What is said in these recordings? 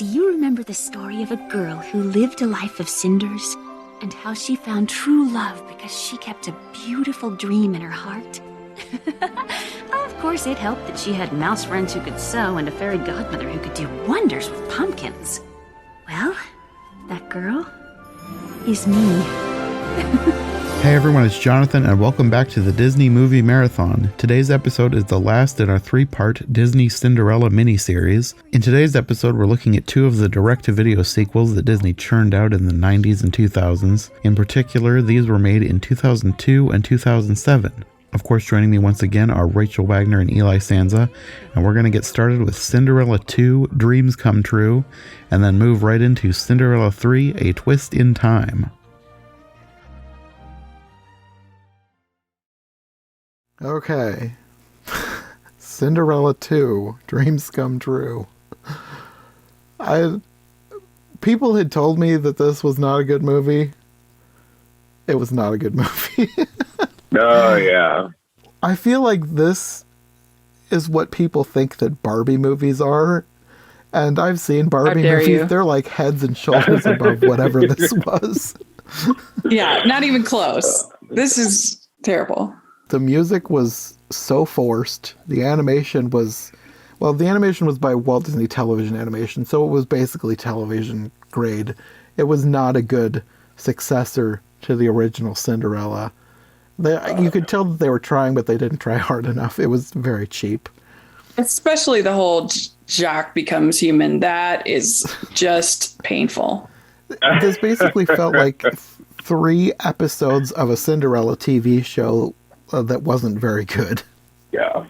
Do you remember the story of a girl who lived a life of cinders? And how she found true love because she kept a beautiful dream in her heart? Of course, it helped that she had mouse friends who could sew and a fairy godmother who could do wonders with pumpkins. Well, that girl is me. Hey everyone, it's Jonathan and welcome back to the Disney Movie Marathon. Today's episode is the last in our three-part Disney Cinderella miniseries. In today's episode, we're looking at two of the direct-to-video sequels that Disney churned out in the 90s and 2000s. In particular, these were made in 2002 and 2007. Of course, joining me once again are Rachel Wagner and Eli Sanza, and we're going to get started with Cinderella II, Dreams Come True, and then move right into Cinderella III, A Twist in Time. Okay. Cinderella 2, Dreams Come True. People had told me that this was not a good movie. It was not a good movie. Oh, yeah. I feel like this is what people think that Barbie movies are. And I've seen Barbie movies. You. They're like heads and shoulders above whatever this was. Yeah, not even close. This is terrible. The music was so forced. The animation was by Walt Disney Television Animation, so it was basically television grade. It was not a good successor to the original Cinderella. You could tell that they were trying, but they didn't try hard enough. It was very cheap. Especially the whole Jacques becomes human. That is just painful. This basically felt like 3 episodes of a Cinderella TV show that wasn't very good. Yeah,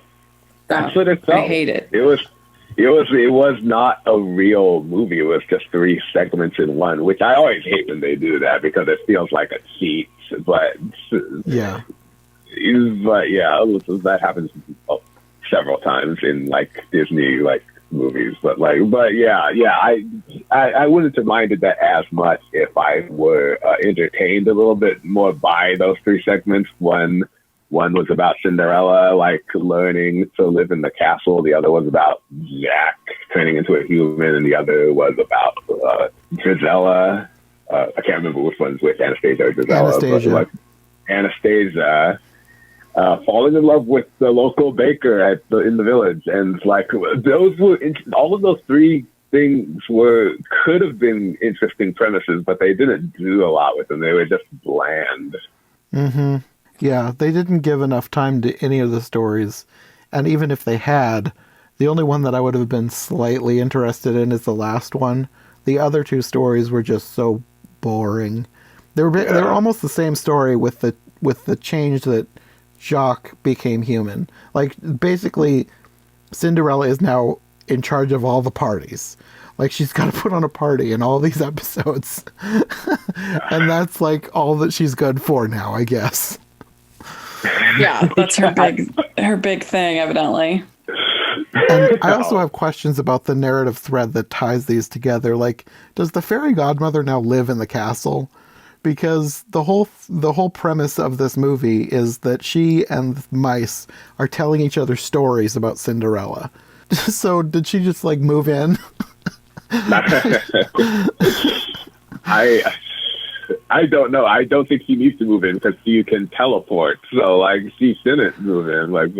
that's what it felt. I hate it. It was not a real movie. It was just 3 segments in one, which I always hate when they do that because it feels like a cheat. But yeah, that happens several times in like Disney movies. But I wouldn't have minded that as much if I were entertained a little bit more by those 3 segments. One was about Cinderella, learning to live in the castle. The other was about Jack turning into a human, and the other was about Drizella. I can't remember which one's which, Anastasia or Drizella. Anastasia falling in love with the local baker in the village, and those were all of those 3 things could have been interesting premises, but they didn't do a lot with them. They were just bland. Mm-hmm. Yeah, they didn't give enough time to any of the stories. And even if they had, the only one that I would have been slightly interested in is the last one. The other 2 stories were just so boring. They were almost the same story with the change that Jacques became human. Basically, Cinderella is now in charge of all the parties. She's got to put on a party in all these episodes. And that's all that she's good for now, I guess. Yeah, that's her big thing, evidently. And I also have questions about the narrative thread that ties these together. Does the fairy godmother now live in the castle? Because the whole premise of this movie is that she and mice are telling each other stories about Cinderella. So did she just move in? I don't know. I don't think she needs to move in because she can teleport. So she shouldn't move in. But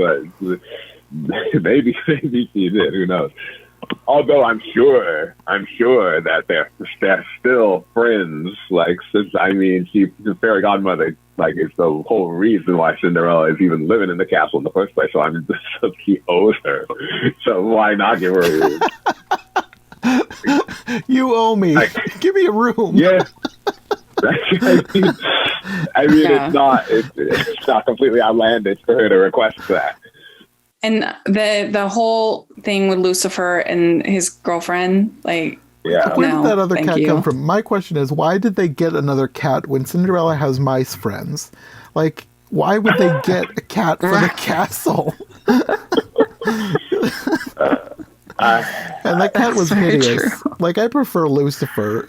maybe she did. Who knows? Although I'm sure that they're still friends. The fairy godmother is the whole reason why Cinderella is even living in the castle in the first place. So she owes her. So why not give her a room? You owe me. Give me a room. Yeah. It's not completely outlandish for her to request that. And the whole thing with Lucifer and his girlfriend, where did that other cat come from? My question is, why did they get another cat when Cinderella has mice friends? Why would they get a cat for the castle? And that cat was hideous. I prefer Lucifer.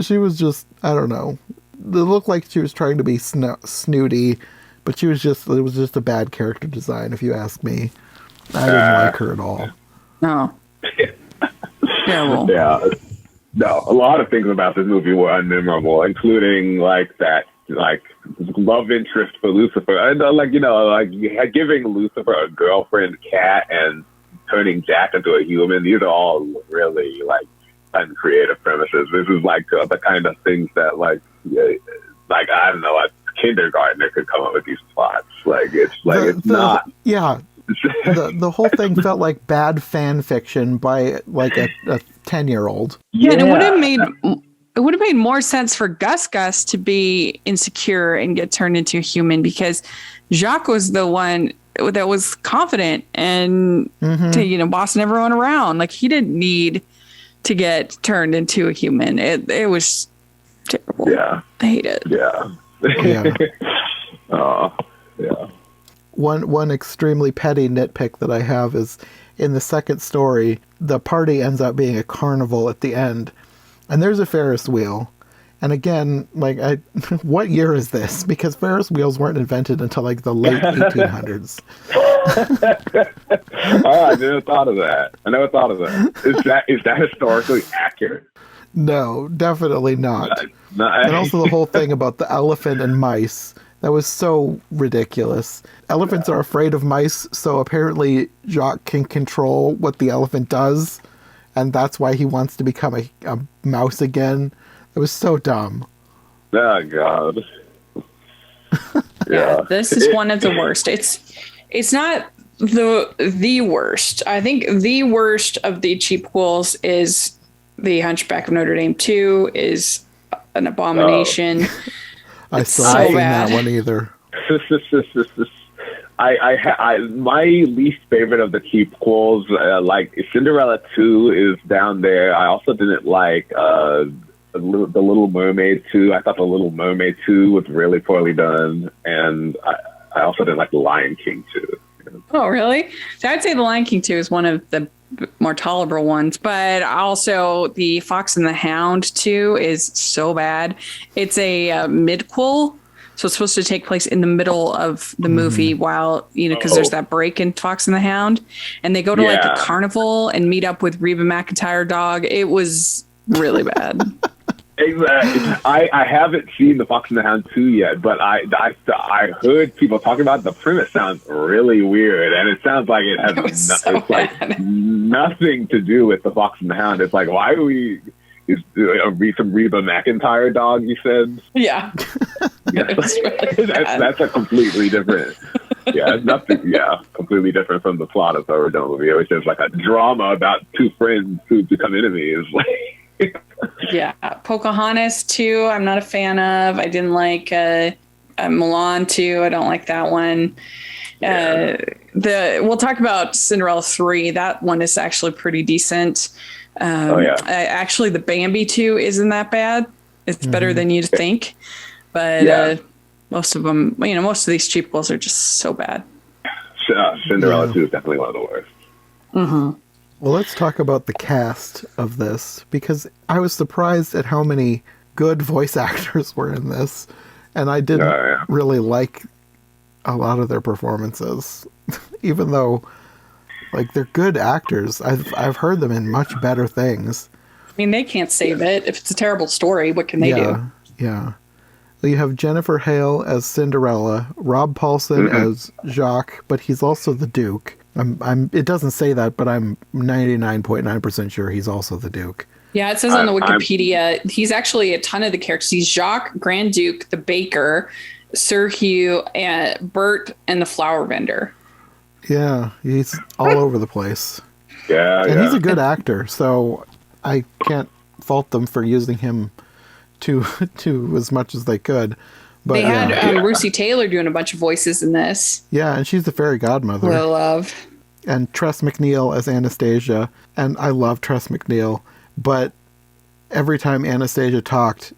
She was just, I don't know. It looked like she was trying to be snooty, but it was just a bad character design, if you ask me. I didn't like her at all. No. Terrible. Yeah. No, a lot of things about this movie were unmemorable, including like that, like love interest for Lucifer, and giving Lucifer a girlfriend cat and turning Jack into a human. These are all really like uncreative premises. This is like the kind of things that like I don't know, a kindergartner could come up with these plots. Like it's not. Yeah. The whole thing felt like bad fan fiction by like a 10-year-old. Yeah, and it would have made more sense for Gus to be insecure and get turned into a human, because Jacques was the one that was confident and bossing everyone around. Like, he didn't need to get turned into a human. It was terrible. Yeah, I hate it. Yeah. Yeah. Yeah. One extremely petty nitpick that I have is in the second story, the party ends up being a carnival at the end, and there's a Ferris wheel. And again, like, what year is this? Because Ferris wheels weren't invented until like the late 1800s. Oh, I never thought of that. Is that historically accurate? No, definitely not. And also the whole thing about the elephant and mice. That was so ridiculous. Elephants are afraid of mice, so apparently Jacques can control what the elephant does, and that's why he wants to become a mouse again. It was so dumb. Oh, God. Yeah, this is one of the worst. It's not the worst. I think the worst of the cheapquels is The Hunchback of Notre Dame 2 is an abomination. I still haven't seen that one either. My least favorite of the cheapquels, like Cinderella 2 is down there. I also didn't like the Little Mermaid 2. I thought the Little Mermaid 2 was really poorly done, and I also didn't like the Lion King 2. Oh, really? So I'd say the Lion King 2 is one of the more tolerable ones, but also the Fox and the Hound 2 is so bad. It's a midquel, so it's supposed to take place in the middle of the movie while, because there's that break in Fox and the Hound, and they go to like a carnival and meet up with Reba McEntire dog. It was really bad. Exactly. I haven't seen the Fox and the Hound 2 yet, but I heard people talking about it. The premise sounds really weird, and it sounds like it has like nothing to do with the Fox and the Hound. It's like, why are we? Is some Reba McEntire dog? You said, yeah. That's a completely different. Yeah, it's nothing. Yeah, completely different from the plot of the original movie. It was just like a drama about two friends who become enemies. Yeah, Pocahontas 2, I'm not a fan of. I didn't like Milan 2. I don't like that one. We'll talk about Cinderella 3. That one is actually pretty decent. Actually, the Bambi 2 isn't that bad. It's better than you'd think. But most of them, most of these cheapquels are just so bad. Cinderella 2 is definitely one of the worst. Mm-hmm. Well, let's talk about the cast of this, because I was surprised at how many good voice actors were in this, and I didn't really like a lot of their performances, even though, like, they're good actors. I've heard them in much better things. I mean, they can't save it. If it's a terrible story, what can they do? Yeah. You have Jennifer Hale as Cinderella, Rob Paulson as Jacques, but he's also the Duke. It doesn't say that, but I'm 99.9% sure he's also the Duke. Yeah, it says on the Wikipedia, he's actually a ton of the characters. He's Jacques, Grand Duke, the baker, Sir Hugh, and Bert, and the flower vendor. Yeah, he's all over the place. And he's a good actor, so I can't fault them for using him to as much as they could. But they had Russi Taylor doing a bunch of voices in this. Yeah, and she's the fairy godmother. Who I love. And Tress MacNeille as Anastasia. And I love Tress MacNeille, but every time Anastasia talked,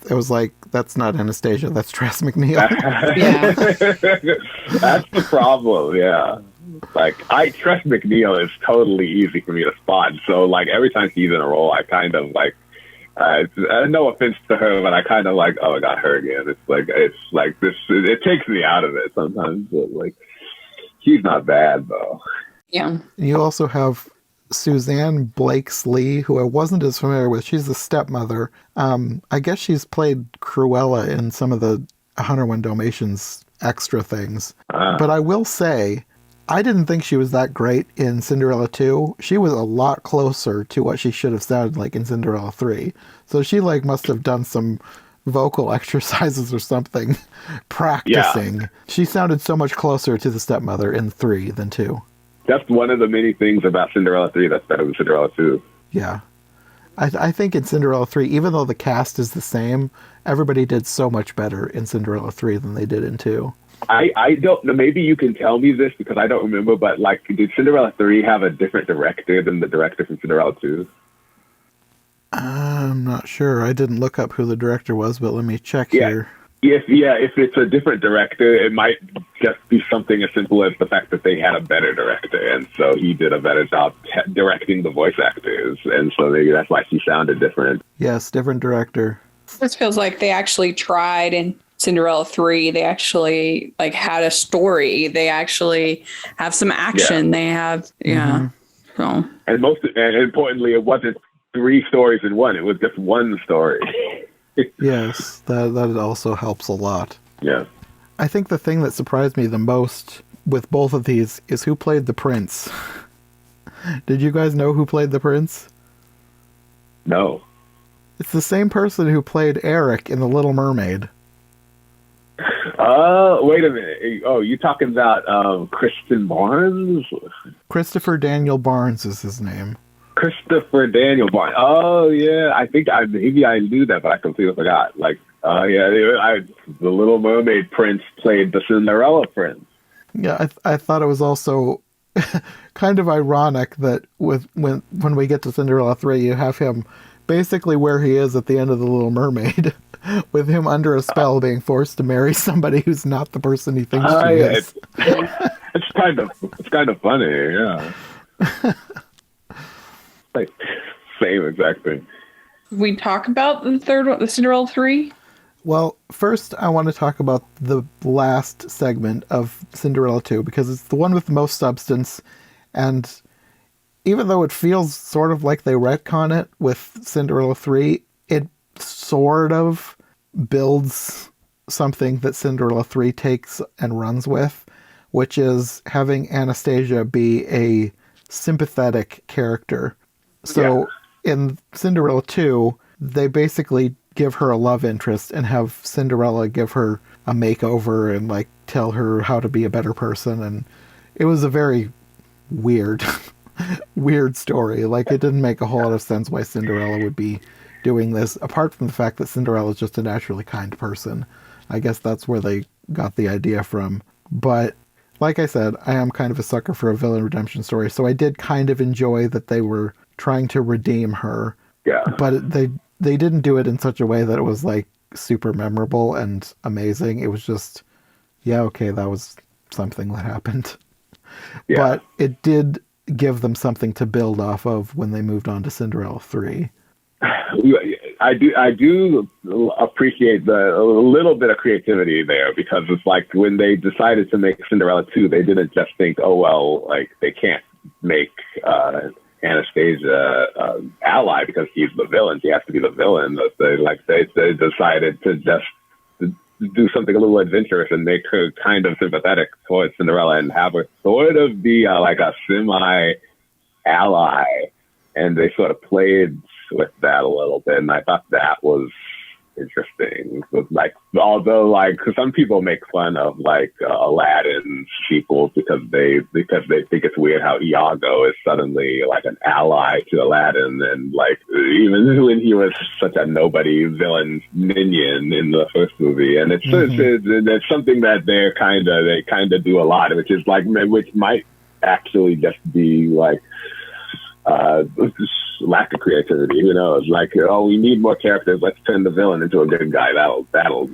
it was like, that's not Anastasia, that's Tress MacNeille. Yeah. That's the problem, yeah. Like, Tress MacNeille is totally easy for me to spot. So, like, every time she's in a role, I kind of, like, no offense to her, but I kind of like, oh, I got her again. It's like this. It takes me out of it sometimes. But like, she's not bad though. Yeah. You also have Suzanne Blakesley, who I wasn't as familiar with. She's the stepmother. I guess she's played Cruella in some of the 101 Dalmatians extra things. But I will say, I didn't think she was that great in Cinderella II. She was a lot closer to what she should have sounded like in Cinderella III. So she must have done some vocal exercises or something practicing. Yeah. She sounded so much closer to the stepmother in 3 than 2. That's one of the many things about Cinderella 3 that's better than Cinderella 2. Yeah. I think in Cinderella 3, even though the cast is the same, everybody did so much better in Cinderella 3 than they did in 2. I don't know. Maybe you can tell me this because I don't remember, but did Cinderella 3 have a different director than the director from Cinderella 2? I'm not sure. I didn't look up who the director was, but let me check here. If it's a different director, it might just be something as simple as the fact that they had a better director, and so he did a better job directing the voice actors, and so maybe that's why she sounded different. Yes, different director. This feels like they actually tried in Cinderella 3. They actually had a story. They actually have some action. Yeah. They have, yeah. Mm-hmm. So, and importantly, it wasn't 3 stories in one. It was just one story. Yes, that also helps a lot. Yeah. I think the thing that surprised me the most with both of these is who played the prince. Did you guys know who played the prince? No. It's the same person who played Eric in The Little Mermaid. Wait a minute. Oh, you talking about Kristen Barnes? Christopher Daniel Barnes is his name. Christopher Daniel Barnes. Oh, yeah. I think maybe I knew that, but I completely forgot. The Little Mermaid prince played the Cinderella prince. Yeah, I thought it was also kind of ironic that when we get to Cinderella 3, you have him basically where he is at the end of The Little Mermaid, with him under a spell being forced to marry somebody who's not the person he thinks she is. It's kind of funny, yeah. Same exact thing. We talk about the third one, the Cinderella 3? Well, first I want to talk about the last segment of Cinderella 2 because it's the one with the most substance, and even though it feels sort of like they retcon it with Cinderella 3, it sort of builds something that Cinderella 3 takes and runs with, which is having Anastasia be a sympathetic character. So in Cinderella 2, they basically give her a love interest and have Cinderella give her a makeover and tell her how to be a better person. And it was a very weird story. It didn't make a whole lot of sense why Cinderella would be doing this, apart from the fact that Cinderella is just a naturally kind person. I guess that's where they got the idea from. But like I said, I am kind of a sucker for a villain redemption story, so I did kind of enjoy that they were trying to redeem her. Yeah. But they didn't do it in such a way that it was super memorable and amazing. It was just, yeah, okay, that was something that happened. Yeah. But it did give them something to build off of when they moved on to Cinderella 3. I do appreciate a little bit of creativity there, because it's when they decided to make Cinderella 2, they didn't just think, oh, well, they can't make Anastasia ally because he's the villain. He has to be the villain. They decided to just do something a little adventurous and make her kind of sympathetic towards Cinderella and have her sort of be a semi-ally. And they sort of played with that a little bit, and I thought that was interesting. Although some people make fun of Aladdin sequels because they think it's weird how Iago is suddenly an ally to Aladdin, and even when he was such a nobody villain minion in the first movie, and it's something that they kind of do a lot, which is which might actually just be lack of creativity. Who knows? We need more characters. Let's turn the villain into a good guy. That'll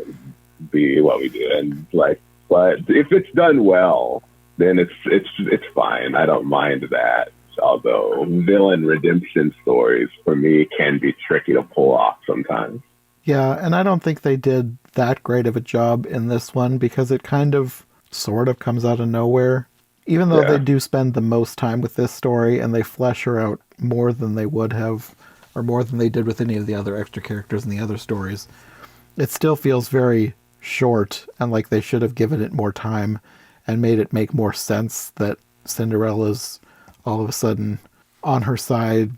be what we do. And but if it's done well, then it's fine. I don't mind that. Although villain redemption stories for me can be tricky to pull off sometimes. Yeah, and I don't think they did that great of a job in this one because it kind of sort of comes out of nowhere. Even though they do spend the most time with this story and they flesh her out more than they would have, or more than they did with any of the other extra characters in the other stories, it still feels very short and like they should have given it more time and made it make more sense that Cinderella's all of a sudden on her side,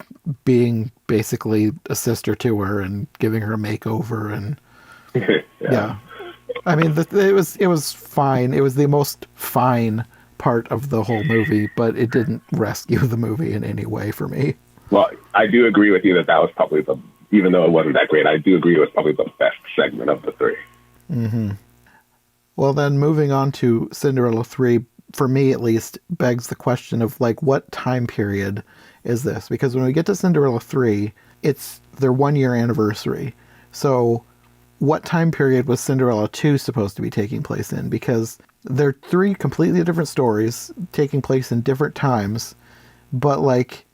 being basically a sister to her and giving her a makeover. And yeah. I mean, it was fine. It was the most fine part of the whole movie, but it didn't rescue the movie in any way for me. Well, I do agree with you that was probably even though it wasn't that great, I do agree it was probably the best segment of the three. Mm-hmm. Well, then moving on to Cinderella 3, for me at least, begs the question of, like, what time period is this? Because when we get to Cinderella 3, it's their 1-year anniversary. So what time period was Cinderella 2 supposed to be taking place in? Because they're 3 completely different stories taking place in different times, but like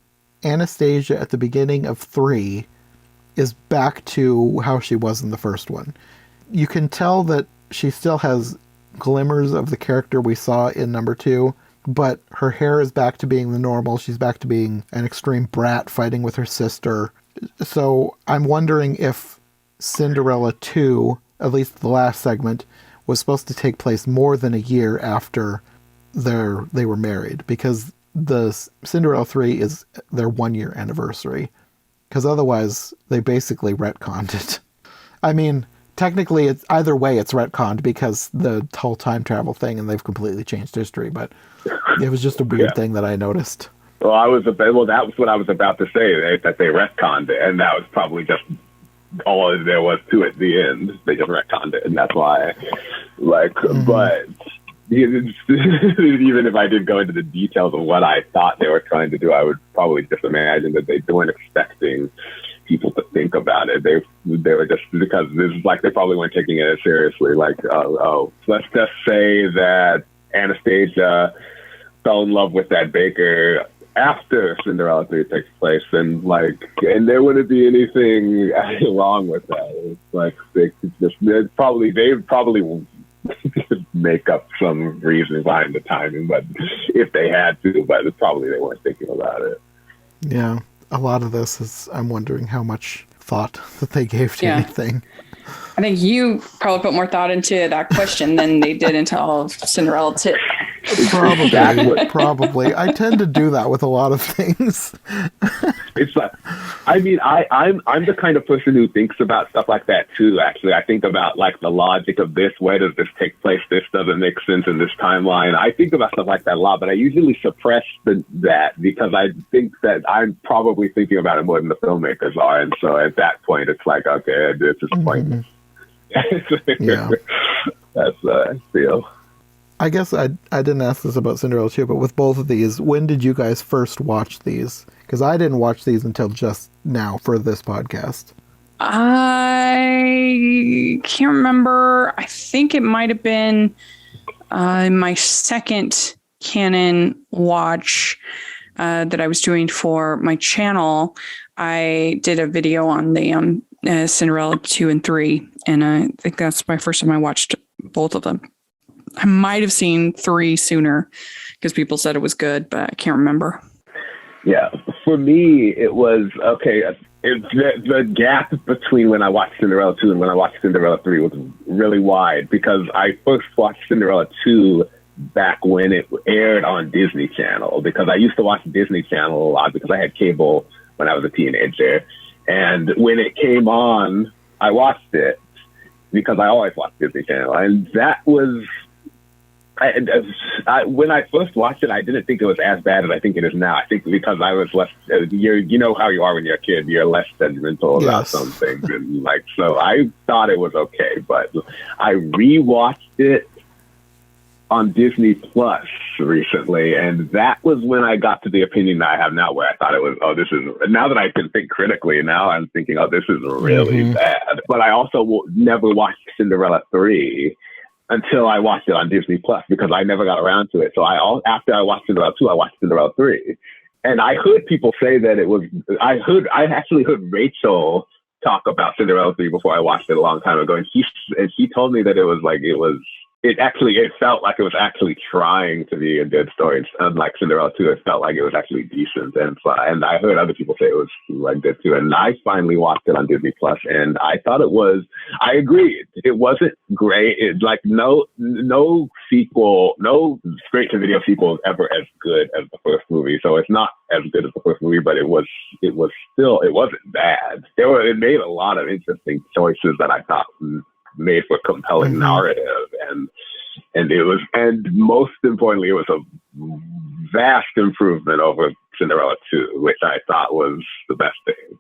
Anastasia at the beginning of 3 is back to how she was in the first one. You can tell that she still has glimmers of the character we saw in number 2, but her hair is back to being the normal. She's back to being an extreme brat fighting with her sister. So I'm wondering if Cinderella 2, at least the last segment, was supposed to take place more than a year after they were married, because the Cinderella 3 is their 1-year anniversary, because otherwise they basically retconned it. I mean, technically, it's either way it's retconned because the whole time travel thing, and they've completely changed history, but it was just a weird thing that I noticed. Well, that was what I was about to say, that they retconned it, and that was probably just all there was to it at the end. They just retconned it, and that's why, like, but even if I did go into the details of what I thought they were trying to do, I would probably just imagine that they weren't expecting people to think about it. They were just, because this is like, they probably weren't taking it as seriously. Like, let's just say that Anastasia fell in love with that baker after Cinderella 3 takes place, and there wouldn't be anything wrong with that. It's like they'd probably make up some reason behind the timing, but if they had to, but probably they weren't thinking about it. Yeah, a lot of this is, I'm wondering how much thought that they gave to anything. I think you probably put more thought into that question than they did into all of Cinderella 2. Probably. I tend to do that with a lot of things. It's like, I mean, I'm the kind of person who thinks about stuff like that too. Actually, I think about like the logic of this. Where does this take place? This doesn't make sense in this timeline. I think about stuff like that a lot, but I usually suppress that because I think that I'm probably thinking about it more than the filmmakers are, and so at that point, it's like, okay, this is pointless. Yeah, that's I feel. I guess I didn't ask this about Cinderella 2, but with both of these, when did you guys first watch these? Because I didn't watch these until just now for this podcast. I can't remember. I think it might have been my second canon watch that I was doing for my channel. I did a video on the Cinderella 2 and 3, and I think that's my first time I watched both of them. I might have seen 3 sooner because people said it was good, but I can't remember. Yeah, for me, it was, okay, the gap between when I watched Cinderella 2 and when I watched Cinderella 3 was really wide, because I first watched Cinderella 2 back when it aired on Disney Channel, because I used to watch Disney Channel a lot because I had cable when I was a teenager. And when it came on, I watched it because I always watched Disney Channel. And that was... when I first watched it, I didn't think it was as bad as I think it is now. I think because I was less, you know how you are when you're a kid, you're less sentimental about some things. And so I thought it was okay, but I rewatched it on Disney Plus recently, and that was when I got to the opinion that I have now, where I thought it was, now that I can think critically, now I'm thinking, this is really bad. But I also never watched Cinderella 3 until I watched it on Disney Plus, because I never got around to it. So after I watched Cinderella 2, I watched Cinderella 3. And I heard people say that I actually heard Rachel talk about Cinderella 3 before I watched it a long time ago. And she told me that it was it felt like it was actually trying to be a good story. Unlike Cinderella 2, it felt like it was actually decent. And I heard other people say it was like good too. And I finally watched it on Disney Plus, and I thought I agree. It wasn't great. No sequel, no straight to video sequel is ever as good as the first movie. So it's not as good as the first movie, but it wasn't bad. It made a lot of interesting choices that I thought made for compelling narrative, and most importantly, it was a vast improvement over Cinderella 2, which I thought was the best thing.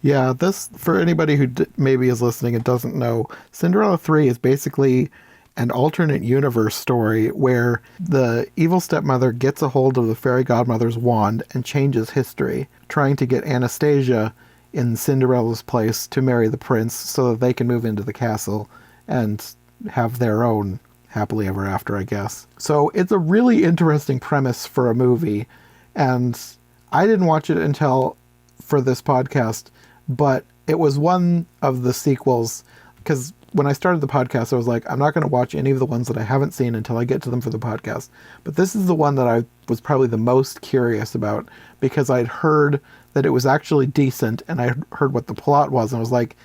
Yeah, this, for anybody who maybe is listening and doesn't know, Cinderella 3 is basically an alternate universe story where the evil stepmother gets a hold of the fairy godmother's wand and changes history, trying to get Anastasia in Cinderella's place to marry the prince so that they can move into the castle and have their own happily ever after, I guess. So it's a really interesting premise for a movie, and I didn't watch it until for this podcast, but it was one of the sequels, because when I started the podcast, I was like, I'm not going to watch any of the ones that I haven't seen until I get to them for the podcast. But this is the one that I was probably the most curious about, because I'd heard that it was actually decent, and I heard what the plot was, and I was like,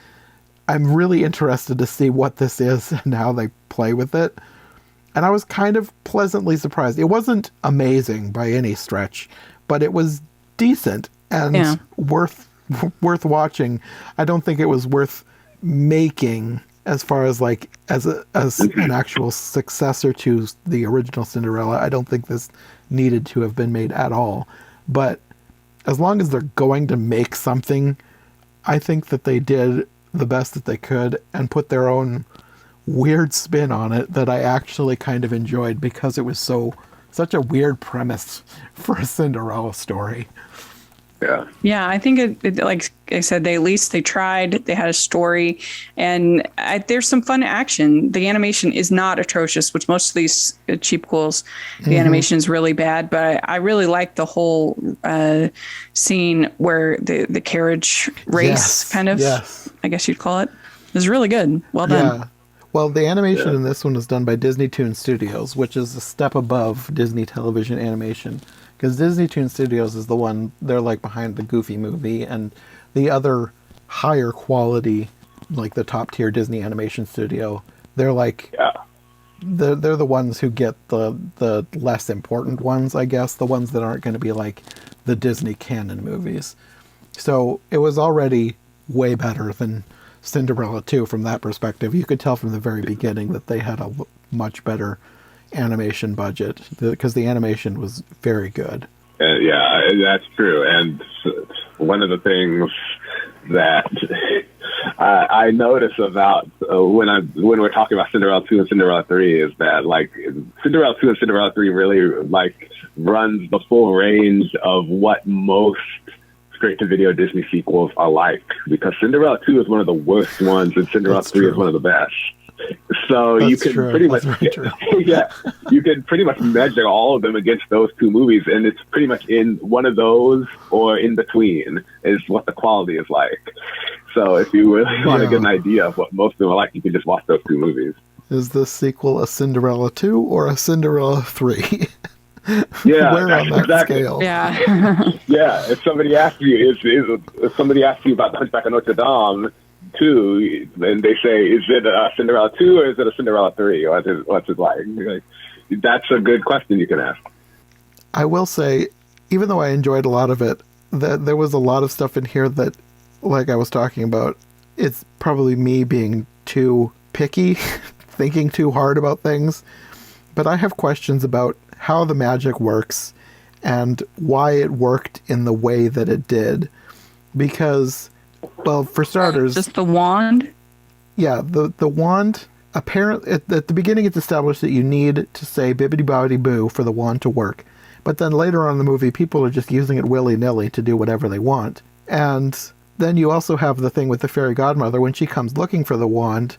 I'm really interested to see what this is and how they play with it. And I was kind of pleasantly surprised. It wasn't amazing by any stretch, but it was decent and worth watching. I don't think it was worth making as far as like as an actual successor to the original Cinderella. I don't think this needed to have been made at all. But as long as they're going to make something, I think that they did the best that they could and put their own weird spin on it that I actually kind of enjoyed, because it was such a weird premise for a Cinderella story. Yeah, I think it like I said, they tried. They had a story, and there's some fun action. The animation is not atrocious, which most of these cheapquels, the animation is really bad. But I really like the whole scene where the carriage race, I guess you'd call it. It was really good. Well done. Yeah. Well, the animation in this one is done by Disney Toon Studios, which is a step above Disney Television Animation. Because Disney Toon Studios is the one, they're like behind the Goofy movie, and the other higher quality, like the top tier Disney animation studio, they're like, they're the ones who get the less important ones, I guess, the ones that aren't going to be like the Disney canon movies. So it was already way better than Cinderella 2 from that perspective. You could tell from the very beginning that they had a much better animation budget, because the animation was very good. Yeah, that's true. And one of the things that I notice about when we're talking about Cinderella 2 and Cinderella 3 is that like Cinderella 2 and Cinderella 3 really like runs the full range of what most straight-to-video Disney sequels are like, because Cinderella 2 is one of the worst ones and Cinderella 3 is one of the best. So you can pretty much you can pretty much measure all of them against those two movies, and it's pretty much in one of those or in between is what the quality is like. So if you really want to get an idea of what most of them are like, you can just watch those two movies. Is this sequel a Cinderella 2 or a Cinderella 3? Yeah, where on that scale? Yeah. Yeah. If somebody asks you, if somebody asks you about the Hunchback of Notre Dame 2, and they say, is it a Cinderella 2 or is it a Cinderella 3? What's it like? That's a good question you can ask. I will say, even though I enjoyed a lot of it, that there was a lot of stuff in here that, like I was talking about, it's probably me being too picky, thinking too hard about things. But I have questions about how the magic works and why it worked in the way that it did. Because, well, for starters... Just the wand? Yeah, the wand, apparently, at the beginning it's established that you need to say bibbidi-bobbidi-boo for the wand to work. But then later on in the movie, people are just using it willy-nilly to do whatever they want. And then you also have the thing with the fairy godmother. When she comes looking for the wand,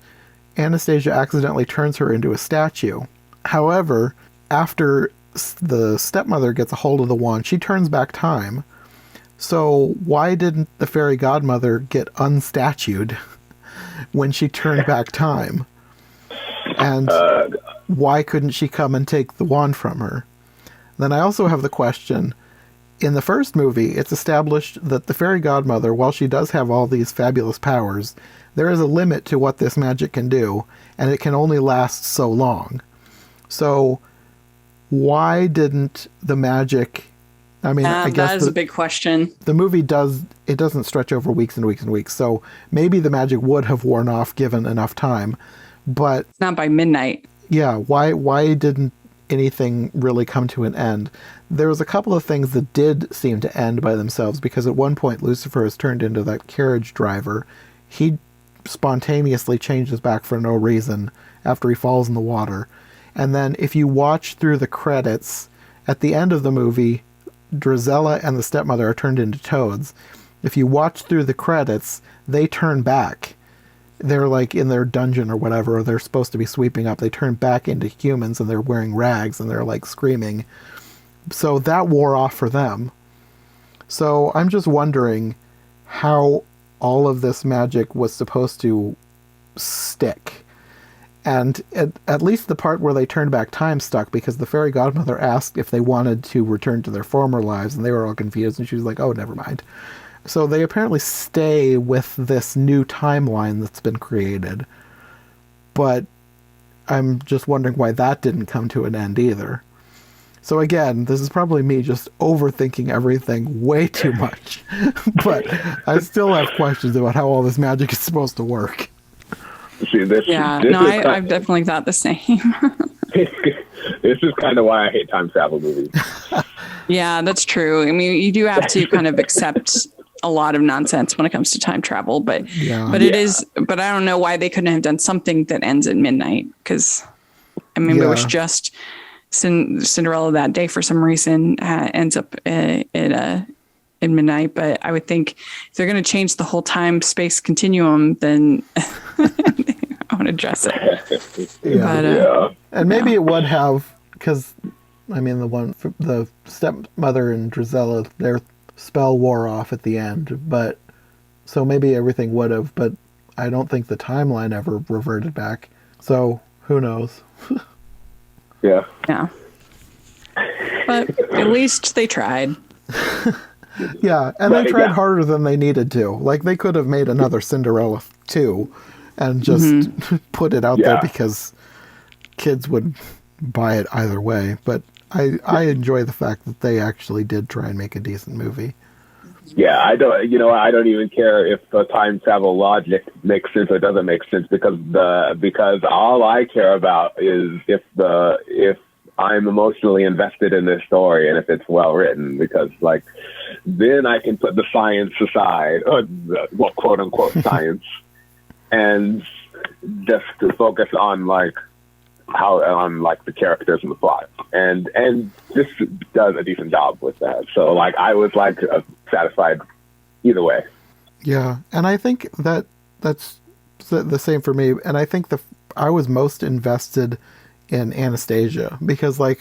Anastasia accidentally turns her into a statue. However, after the stepmother gets a hold of the wand, she turns back time. So why didn't the fairy godmother get unstatued when she turned back time? And why couldn't she come and take the wand from her? Then I also have the question, in the first movie, it's established that the fairy godmother, while she does have all these fabulous powers, there is a limit to what this magic can do, and it can only last so long. So why didn't the magic... I mean, I guess that is a big question. The movie doesn't stretch over weeks and weeks and weeks, so maybe the magic would have worn off given enough time, but... It's not by midnight. Yeah, why didn't anything really come to an end? There was a couple of things that did seem to end by themselves, because at one point Lucifer is turned into that carriage driver. He spontaneously changes back for no reason after he falls in the water. And then if you watch through the credits, at the end of the movie, Drizella and the stepmother are turned into toads. If you watch through the credits, they turn back. They're like in their dungeon or whatever, or they're supposed to be sweeping up. They turn back into humans and they're wearing rags and they're like screaming. So that wore off for them. So I'm just wondering how all of this magic was supposed to stick. And at least the part where they turned back time stuck, because the fairy godmother asked if they wanted to return to their former lives, and they were all confused, and she was like, oh, never mind. So they apparently stay with this new timeline that's been created. But I'm just wondering why that didn't come to an end either. So again, this is probably me just overthinking everything way too much. But I still have questions about how all this magic is supposed to work. See, I've definitely thought the same. This is kind of why I hate time travel movies. Yeah, that's true. I mean, you do have to kind of accept a lot of nonsense when it comes to time travel, but but I don't know why they couldn't have done something that ends at midnight, because I mean, it was just Cinderella that day for some reason ends up at midnight. But I would think if they're going to change the whole time space continuum, then I want to address it. And maybe it would have, because I mean, the stepmother and Drizella, their spell wore off at the end, but so maybe everything would have, but I don't think the timeline ever reverted back. So who knows? Yeah. But at least they tried. Yeah, and they tried harder than they needed to. Like, they could have made another Cinderella II and just put it out there because kids would buy it either way. But I enjoy the fact that they actually did try and make a decent movie. Yeah, I don't even care if the time travel logic makes sense or doesn't make sense, because all I care about is if I'm emotionally invested in this story and if it's well written, because like then I can put the science aside, or quote unquote science, and just to focus on the characters and the plot, and this does a decent job with that. So like I was satisfied either way. Yeah, and I think that's the same for me. And I think I was most invested in Anastasia, because like,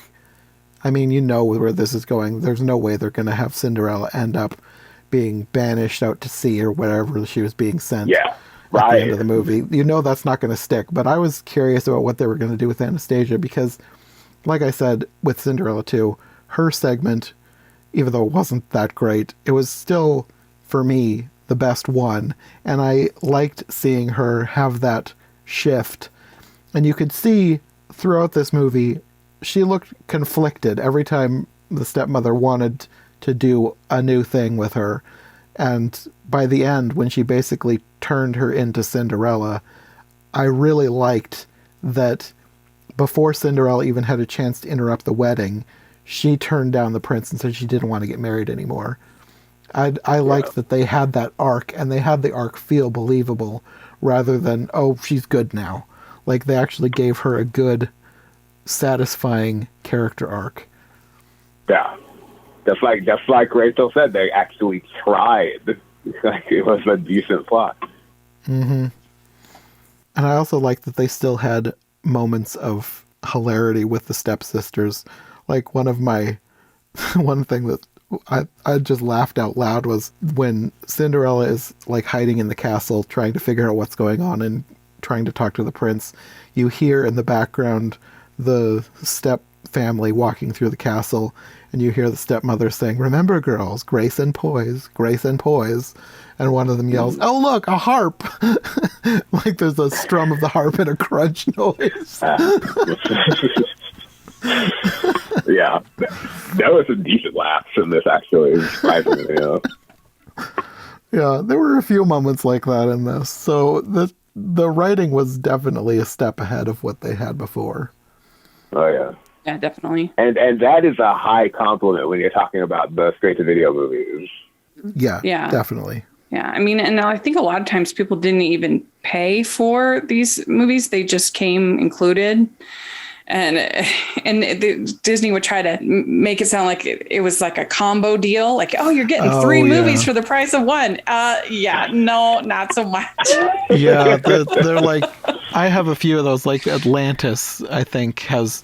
I mean, you know where this is going. There's no way they're going to have Cinderella end up being banished out to sea or wherever she was being sent. Yeah. At the end of the movie. You know that's not going to stick. But I was curious about what they were going to do with Anastasia, because, like I said, with Cinderella II, her segment, even though it wasn't that great, it was still, for me, the best one. And I liked seeing her have that shift. And you could see throughout this movie, she looked conflicted every time the stepmother wanted to do a new thing with her. And by the end, when she basically turned her into Cinderella, I really liked that before Cinderella even had a chance to interrupt the wedding, she turned down the prince and said she didn't want to get married anymore. I liked that they had that arc, and they had the arc feel believable rather than, oh, she's good now. Like, they actually gave her a good, satisfying character arc. Yeah. Just like Rachel said, they actually tried. Like, it was a decent plot. Mm-hmm. And I also like that they still had moments of hilarity with the stepsisters. Like, one thing that I just laughed out loud was when Cinderella is like hiding in the castle trying to figure out what's going on, and trying to talk to the prince, you hear in the background the step family walking through the castle, and you hear the stepmother saying, "Remember, girls, grace and poise, grace and poise." And one of them yells, "Oh, look, a harp!" Like there's a strum of the harp and a crunch noise. Yeah, there was some decent laughs in this, actually, surprisingly. Yeah, there were a few moments like that in this. So the writing was definitely a step ahead of what they had before. Oh, yeah. Yeah, definitely. And that is a high compliment when you're talking about the straight-to-video movies. Yeah, Yeah. definitely. Yeah, I mean, and I think a lot of times people didn't even pay for these movies; they just came included, and Disney would try to make it sound like it was like a combo deal, like, "Oh, you're getting three movies for the price of one." Yeah, no, not so much. Yeah, they're like, I have a few of those. Like Atlantis, I think has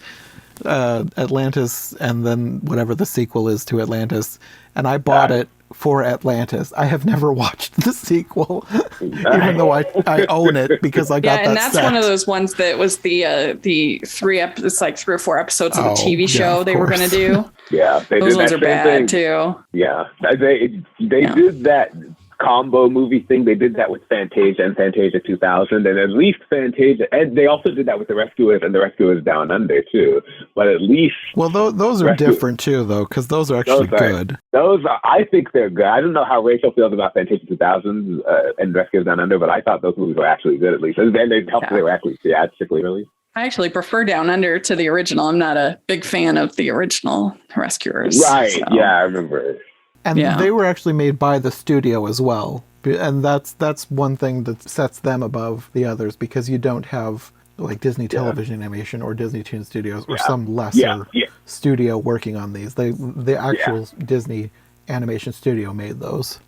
Atlantis, and then whatever the sequel is to Atlantis, and I bought it for Atlantis. I have never watched the sequel, even though I own it because I got that. Yeah, and that's set. one of those ones that was the it's like 3 or 4 episodes of the TV show they were going to do. Yeah, those ones are bad thing. too. Yeah, they did that combo movie thing. They did that with Fantasia and Fantasia 2000, and at least Fantasia, and they also did that with The Rescuers and The Rescuers Down Under too. But at least, well, those are different too, though, because those are actually good. I think they're good. I don't know how Rachel feels about Fantasia 2000 and Rescuers Down Under, but I thought those movies were actually good, at least, and they helped. They were actually theatrically released. I actually prefer Down Under to the original. I'm not a big fan of the original Rescuers. Right? So. Yeah, I remember. And they were actually made by the studio as well. And that's one thing that sets them above the others, because you don't have like Disney Television Animation or Disney Toon Studios or some lesser studio working on these. The actual Disney Animation Studio made those.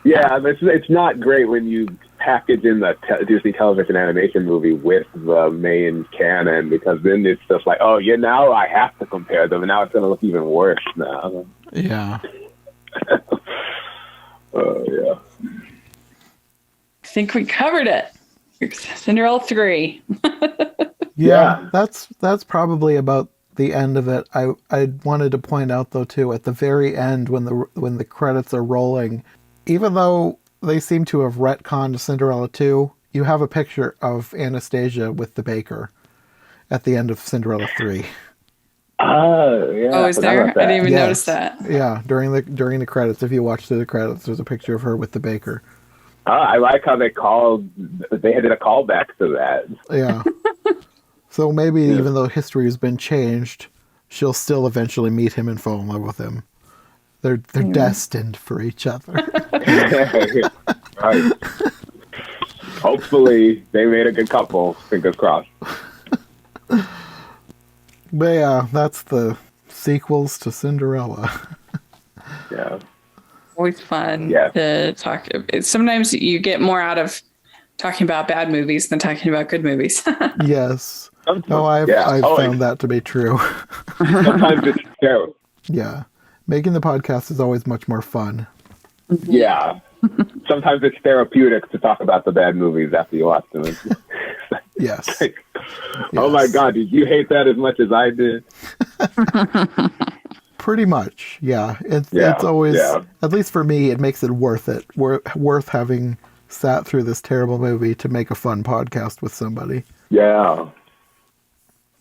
Yeah, it's not great when you package in the Disney Television Animation movie with the main canon, because then it's just like, oh, yeah, now I have to compare them, and now it's going to look even worse now. Yeah. Yeah. I think we covered it. Cinderella 3. Yeah, that's probably about the end of it. I wanted to point out though too, at the very end when the credits are rolling, even though they seem to have retconned Cinderella 2, you have a picture of Anastasia with the baker at the end of Cinderella 3. Oh, yeah. Oh, is there? I didn't even notice that. Yeah, during the credits, if you watch through the credits, there's a picture of her with the baker. I like how they did a callback to that. Yeah. So maybe even though history has been changed, she'll still eventually meet him and fall in love with him. They're destined for each other. Right. Hopefully they made a good couple. Fingers crossed. But yeah, that's the sequels to Cinderella. Yeah. Always fun to talk. Sometimes you get more out of talking about bad movies than talking about good movies. Yes. No, I've found that to be true. Sometimes it's true. Yeah. Making the podcast is always much more fun. Yeah. Sometimes it's therapeutic to talk about the bad movies after you watch them. Yes. Oh my God, did you hate that as much as I did? Pretty much, yeah. It's always, at least for me, it makes it worth it. Worth having sat through this terrible movie to make a fun podcast with somebody. Yeah.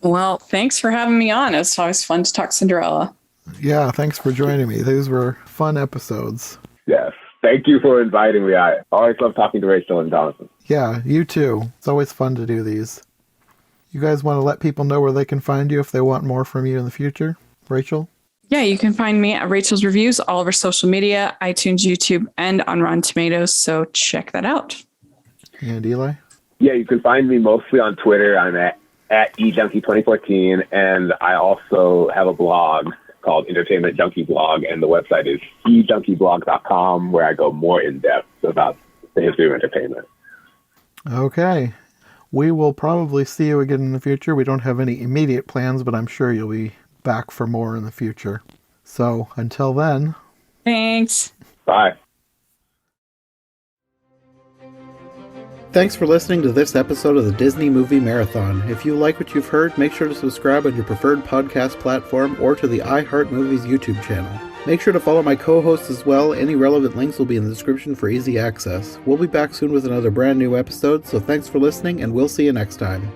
Well, thanks for having me on. It's always fun to talk Cinderella. Yeah, thanks for joining me. These were fun episodes. Yes. Thank you for inviting me. I always love talking to Rachel and Jonathan. Yeah, you too. It's always fun to do these. You guys want to let people know where they can find you if they want more from you in the future? Rachel? Yeah, you can find me at Rachel's Reviews, all over social media, iTunes, YouTube, and on Rotten Tomatoes. So check that out. And Eli? Yeah, you can find me mostly on Twitter. I'm at eJunkie2014, and I also have a blog called Entertainment Junkie Blog, and the website is ejunkie.blog.com, where I go more in depth about the history of entertainment. Okay. We will probably see you again in the future. We don't have any immediate plans, but I'm sure you'll be back for more in the future. So until then. Thanks. Bye. Thanks for listening to this episode of the Disney Movie Marathon. If you like what you've heard, make sure to subscribe on your preferred podcast platform or to the iHeart Movies YouTube channel. Make sure to follow my co-hosts as well. Any relevant links will be in the description for easy access. We'll be back soon with another brand new episode, so thanks for listening, and we'll see you next time.